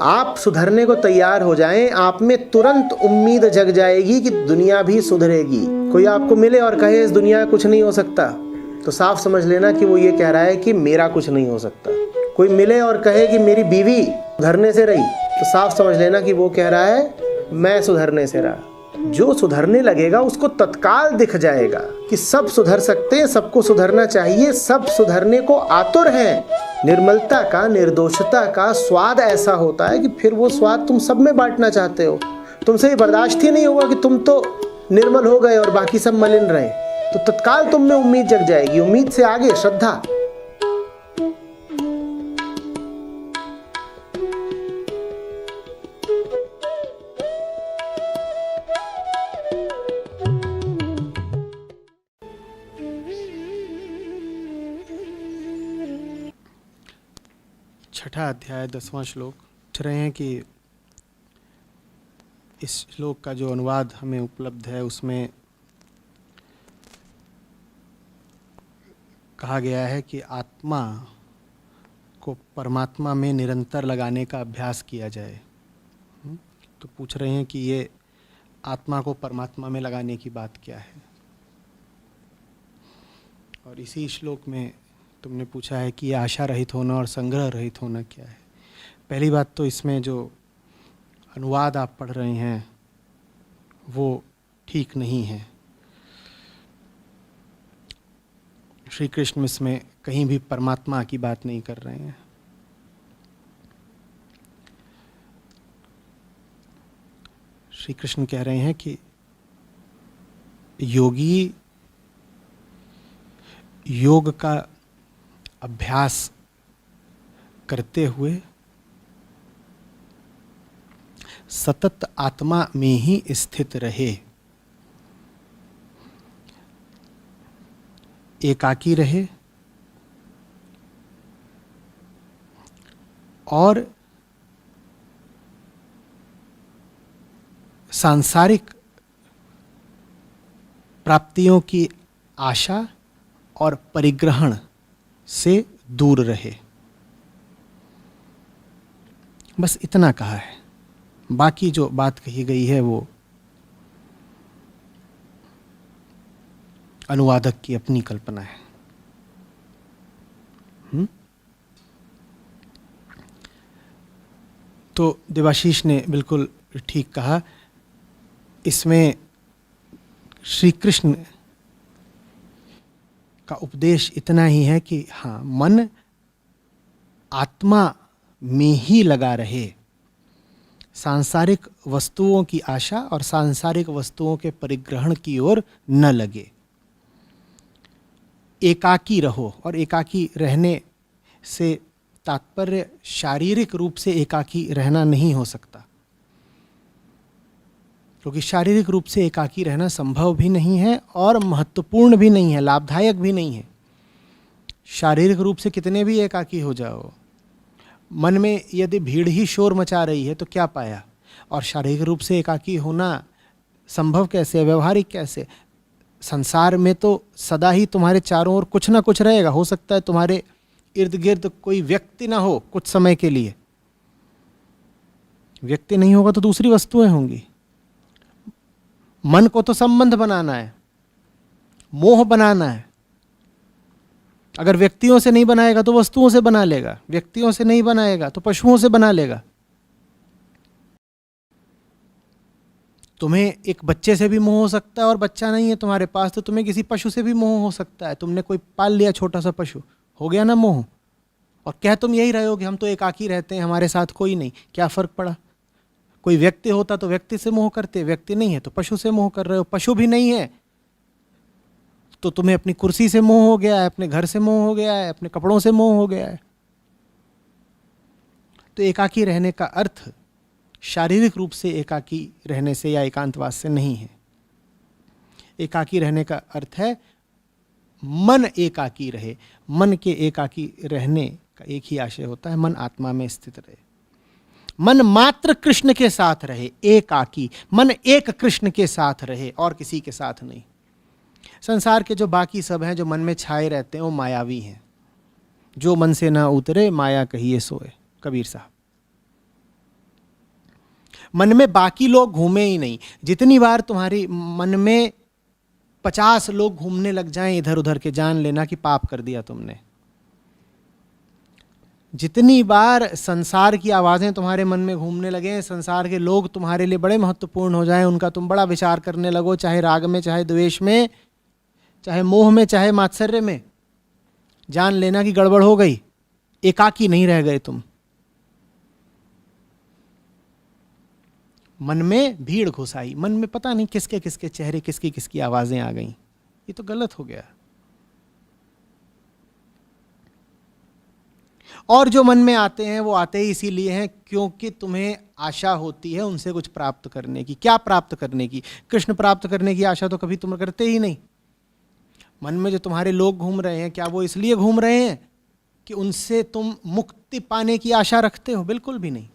आप सुधरने को तैयार हो जाएं, आप में तुरंत उम्मीद जग जाएगी कि दुनिया भी सुधरेगी। कोई आपको मिले और कहे इस दुनिया में कुछ नहीं हो सकता, तो साफ समझ लेना कि वो ये कह रहा है कि मेरा कुछ नहीं हो सकता। कोई मिले और कहे कि मेरी बीवी सुधरने से रही, तो साफ समझ लेना कि वो कह रहा है मैं सुधरने से रहा। जो सुधरने लगेगा उसको तत्काल दिख जाएगा कि सब सुधर सकते हैं, सबको सुधरना चाहिए, सब सुधरने को आतुर हैं। निर्मलता का, निर्दोषता का स्वाद ऐसा होता है कि फिर वो स्वाद तुम सब में बांटना चाहते हो। तुमसे ये बर्दाश्त ही नहीं होगा कि तुम तो निर्मल हो गए और बाकी सब मलिन रहे, तो तत्काल तुम में उम्मीद जग जाएगी। उम्मीद से आगे श्रद्धा। छठा अध्याय 10वां श्लोक। पूछ रहे हैं कि इस श्लोक का जो अनुवाद हमें उपलब्ध है उसमें कहा गया है कि आत्मा को परमात्मा में निरंतर लगाने का अभ्यास किया जाए। तो पूछ रहे हैं कि ये आत्मा को परमात्मा में लगाने की बात क्या है। और इसी श्लोक में तुमने पूछा है कि ये आशा रहित होना और संग्रह रहित होना क्या है। पहली बात तो इसमें जो अनुवाद आप पढ़ रहे हैं वो ठीक नहीं है। श्री कृष्ण इसमें कहीं भी परमात्मा की बात नहीं कर रहे हैं। श्री कृष्ण कह रहे हैं कि योगी योग का अभ्यास करते हुए सतत आत्मा में ही स्थित रहे, एकाकी रहे और सांसारिक प्राप्तियों की आशा और परिग्रहण से दूर रहे। बस इतना कहा है। बाकी जो बात कही गई है वो अनुवादक की अपनी कल्पना है। तो देवाशीष ने बिल्कुल ठीक कहा। इसमें श्री कृष्ण का उपदेश इतना ही है कि हाँ, मन आत्मा में ही लगा रहे, सांसारिक वस्तुओं की आशा और सांसारिक वस्तुओं के परिग्रहण की ओर न लगे। एकाकी रहो, और एकाकी रहने से तात्पर्य शारीरिक रूप से एकाकी रहना नहीं हो सकता, क्योंकि शारीरिक रूप से एकाकी रहना संभव भी नहीं है और महत्वपूर्ण भी नहीं है, लाभदायक भी नहीं है। शारीरिक रूप से कितने भी एकाकी हो जाओ, मन में यदि भीड़ ही शोर मचा रही है तो क्या पाया। और शारीरिक रूप से एकाकी होना संभव कैसे है, व्यवहारिक कैसे। संसार में तो सदा ही तुम्हारे चारों ओर कुछ ना कुछ रहेगा। हो सकता है तुम्हारे इर्द गिर्द कोई व्यक्ति ना हो कुछ समय के लिए, व्यक्ति नहीं होगा तो दूसरी वस्तुएं होंगी। मन को तो संबंध बनाना है, मोह बनाना है। अगर व्यक्तियों से नहीं बनाएगा तो वस्तुओं से बना लेगा, व्यक्तियों से नहीं बनाएगा तो पशुओं से बना लेगा। तुम्हें एक बच्चे से भी मोह हो सकता है और बच्चा नहीं है तुम्हारे पास तो तुम्हें किसी पशु से भी मोह हो सकता है। तुमने कोई पाल लिया छोटा सा पशु, हो गया ना मोह। और कह तुम यही रहे हो कि हम तो एकाकी रहते हैं, हमारे साथ कोई नहीं, क्या फर्क पड़ा। कोई व्यक्ति होता तो व्यक्ति से मोह करते, व्यक्ति नहीं है तो पशु से मोह कर रहे हो। पशु भी नहीं है तो तुम्हें अपनी कुर्सी से मोह हो गया है, अपने घर से मोह हो गया है, अपने कपड़ों से मोह हो गया है। तो एकाकी रहने का अर्थ शारीरिक रूप से एकाकी रहने से या एकांतवास से नहीं है। एकाकी रहने का अर्थ है मन एकाकी रहे। मन के एकाकी रहने का एक ही आशय होता है, मन आत्मा में स्थित रहे, मन मात्र कृष्ण के साथ रहे। एकाकी मन एक कृष्ण के साथ रहे और किसी के साथ नहीं। संसार के जो बाकी सब हैं जो मन में छाए रहते हैं वो मायावी हैं। जो मन से ना उतरे माया कहिए सोए, कबीर साहब। मन में बाकी लोग घूमे ही नहीं। जितनी बार तुम्हारी मन में 50 लोग घूमने लग जाएं इधर उधर के, जान लेना कि पाप कर दिया तुमने। जितनी बार संसार की आवाज़ें तुम्हारे मन में घूमने लगें, संसार के लोग तुम्हारे लिए बड़े महत्वपूर्ण हो जाएं, उनका तुम बड़ा विचार करने लगो, चाहे राग में, चाहे द्वेष में, चाहे मोह में, चाहे मात्सर्य में, जान लेना कि गड़बड़ हो गई, एकाकी नहीं रह गए तुम। मन में भीड़ घुस आई, मन में पता नहीं किसके किसके चेहरे, किसकी किसकी आवाज़ें आ गईं। ये तो गलत हो गया। और जो मन में आते हैं वो आते ही इसीलिए हैं क्योंकि तुम्हें आशा होती है उनसे कुछ प्राप्त करने की। क्या प्राप्त करने की? कृष्ण प्राप्त करने की आशा तो कभी तुम करते ही नहीं। मन में जो तुम्हारे लोग घूम रहे हैं, क्या वो इसलिए घूम रहे हैं कि उनसे तुम मुक्ति पाने की आशा रखते हो? बिल्कुल भी नहीं।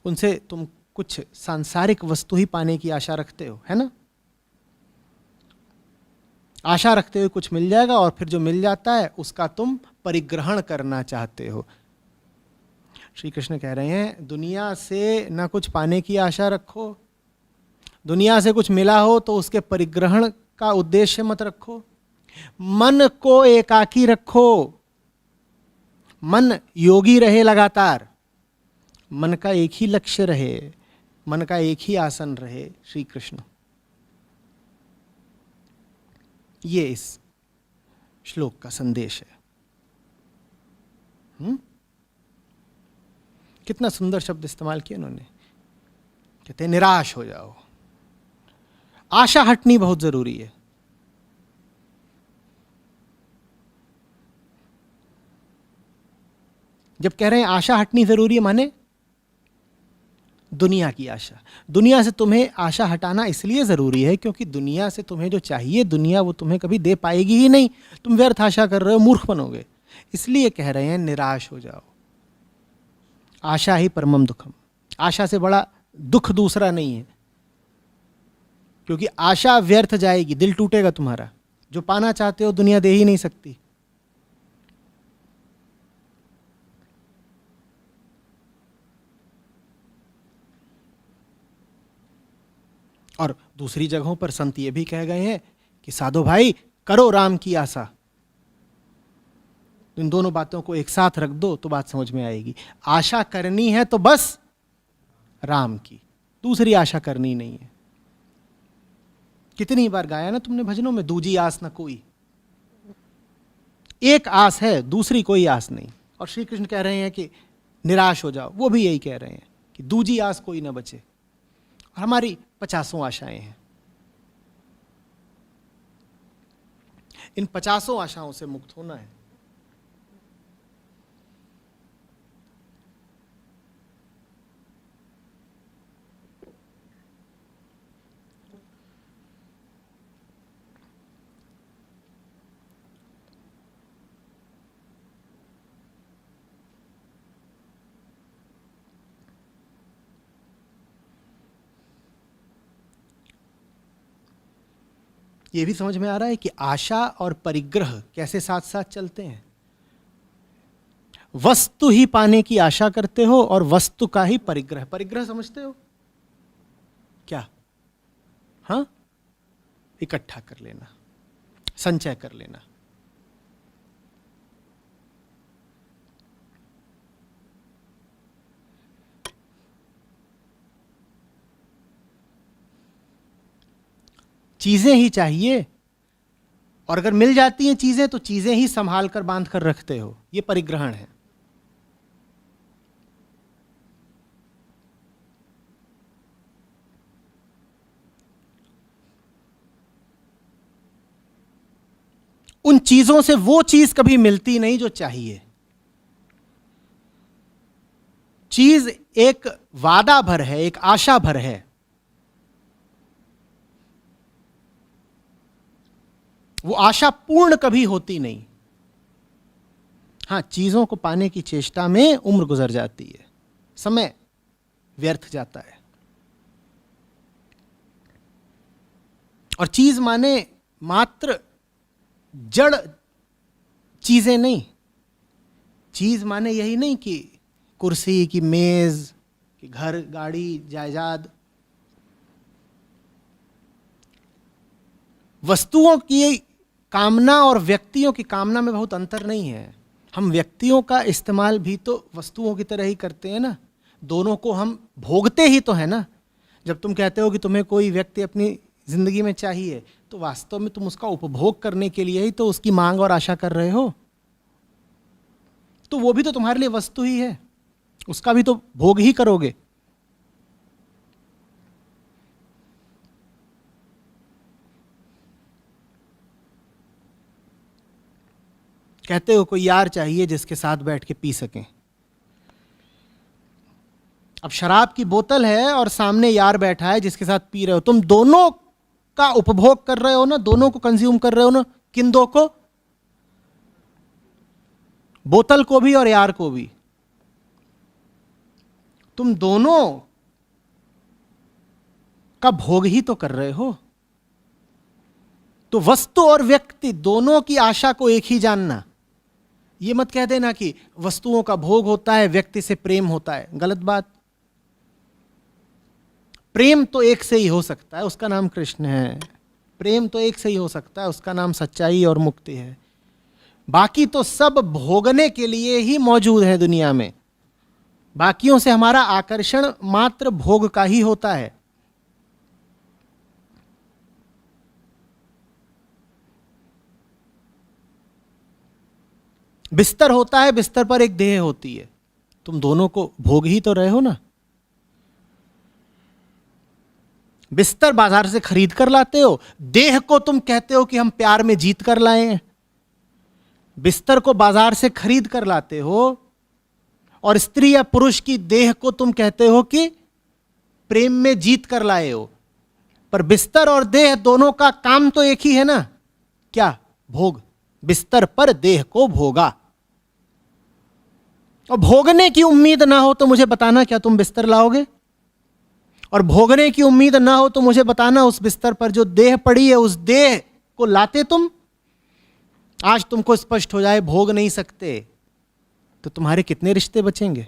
उनसे तुम कुछ सांसारिक वस्तु ही पाने की आशा रखते हो, है ना? आशा रखते हुए कुछ मिल जाएगा और फिर जो मिल जाता है उसका तुम परिग्रहण करना चाहते हो। श्री कृष्ण कह रहे हैं दुनिया से ना कुछ पाने की आशा रखो, दुनिया से कुछ मिला हो तो उसके परिग्रहण का उद्देश्य मत रखो। मन को एकाकी रखो, मन योगी रहे लगातार, मन का एक ही लक्ष्य रहे, मन का एक ही आसन रहे, श्री कृष्ण। ये इस श्लोक का संदेश है। कितना सुंदर शब्द इस्तेमाल किया उन्होंने। कहते हैं निराश हो जाओ। आशा हटनी बहुत जरूरी है। जब कह रहे हैं आशा हटनी जरूरी है, माने दुनिया की आशा। दुनिया से तुम्हें आशा हटाना इसलिए ज़रूरी है क्योंकि दुनिया से तुम्हें जो चाहिए दुनिया वो तुम्हें कभी दे पाएगी ही नहीं। तुम व्यर्थ आशा कर रहे हो, मूर्ख बनोगे। इसलिए कह रहे हैं निराश हो जाओ। आशा ही परमम दुखम। आशा से बड़ा दुख दूसरा नहीं है, क्योंकि आशा व्यर्थ जाएगी, दिल टूटेगा तुम्हारा। जो पाना चाहते हो दुनिया दे ही नहीं सकती। और दूसरी जगहों पर संत ये भी कह गए हैं कि साधो भाई करो राम की आशा। इन दोनों बातों को एक साथ रख दो तो बात समझ में आएगी। आशा करनी है तो बस राम की, दूसरी आशा करनी नहीं है। कितनी बार गाया ना तुमने भजनों में, दूजी आस न कोई। एक आस है, दूसरी कोई आस नहीं। और श्री कृष्ण कह रहे हैं कि निराश हो जाओ। वो भी यही कह रहे हैं कि दूजी आस कोई ना बचे। और हमारी 50 आशाएं हैं। इन 50 आशाओं से मुक्त होना है। ये भी समझ में आ रहा है कि आशा और परिग्रह कैसे साथ साथ चलते हैं। वस्तु ही पाने की आशा करते हो और वस्तु का ही परिग्रह। परिग्रह समझते हो क्या? हाँ, इकट्ठा कर लेना, संचय कर लेना। चीजें ही चाहिए, और अगर मिल जाती हैं चीजें तो चीजें ही संभाल कर बांध कर रखते हो। ये परिग्रहण है। उन चीजों से वो चीज कभी मिलती नहीं जो चाहिए। चीज एक वादा भर है, एक आशा भर है। वो आशा पूर्ण कभी होती नहीं। हाँ, चीजों को पाने की चेष्टा में उम्र गुजर जाती है, समय व्यर्थ जाता है। और चीज माने मात्र जड़ चीजें नहीं। चीज माने यही नहीं कि कुर्सी, की मेज, कि घर, गाड़ी, जायदाद, वस्तुओं की कामना और व्यक्तियों की कामना में बहुत अंतर नहीं है। हम व्यक्तियों का इस्तेमाल भी तो वस्तुओं की तरह ही करते हैं ना, दोनों को हम भोगते ही तो है ना। जब तुम कहते हो कि तुम्हें कोई व्यक्ति अपनी जिंदगी में चाहिए, तो वास्तव में तुम उसका उपभोग करने के लिए ही तो उसकी मांग और आशा कर रहे हो। तो वो भी तो तुम्हारे लिए वस्तु ही है, उसका भी तो भोग ही करोगे। कहते हो कोई यार चाहिए जिसके साथ बैठ के पी सकें। अब शराब की बोतल है और सामने यार बैठा है जिसके साथ पी रहे हो, तुम दोनों का उपभोग कर रहे हो ना, दोनों को कंज्यूम कर रहे हो ना। किन दो को? बोतल को भी और यार को भी। तुम दोनों का भोग ही तो कर रहे हो। तो वस्तु और व्यक्ति दोनों की आशा को एक ही जानना। ये मत कह देना कि वस्तुओं का भोग होता है, व्यक्ति से प्रेम होता है, गलत बात। प्रेम तो एक से ही हो सकता है, उसका नाम कृष्ण है। प्रेम तो एक से ही हो सकता है, उसका नाम सच्चाई और मुक्ति है। बाकी तो सब भोगने के लिए ही मौजूद है दुनिया में। बाकियों से हमारा आकर्षण मात्र भोग का ही होता है। बिस्तर होता है, बिस्तर पर एक देह होती है, तुम दोनों को भोग ही तो रहे हो ना। बिस्तर बाजार से खरीद कर लाते हो, देह को तुम कहते हो कि हम प्यार में जीत कर लाए हैं। बिस्तर को बाजार से खरीद कर लाते हो और स्त्री या पुरुष की देह को तुम कहते हो कि प्रेम में जीत कर लाए हो। पर बिस्तर और देह दोनों का काम तो एक ही है ना, क्या? भोग। बिस्तर पर देह को भोगा। और भोगने की उम्मीद ना हो तो मुझे बताना, क्या तुम बिस्तर लाओगे? और भोगने की उम्मीद ना हो तो मुझे बताना, उस बिस्तर पर जो देह पड़ी है उस देह को लाते तुम? आज तुमको स्पष्ट हो जाए भोग नहीं सकते, तो तुम्हारे कितने रिश्ते बचेंगे?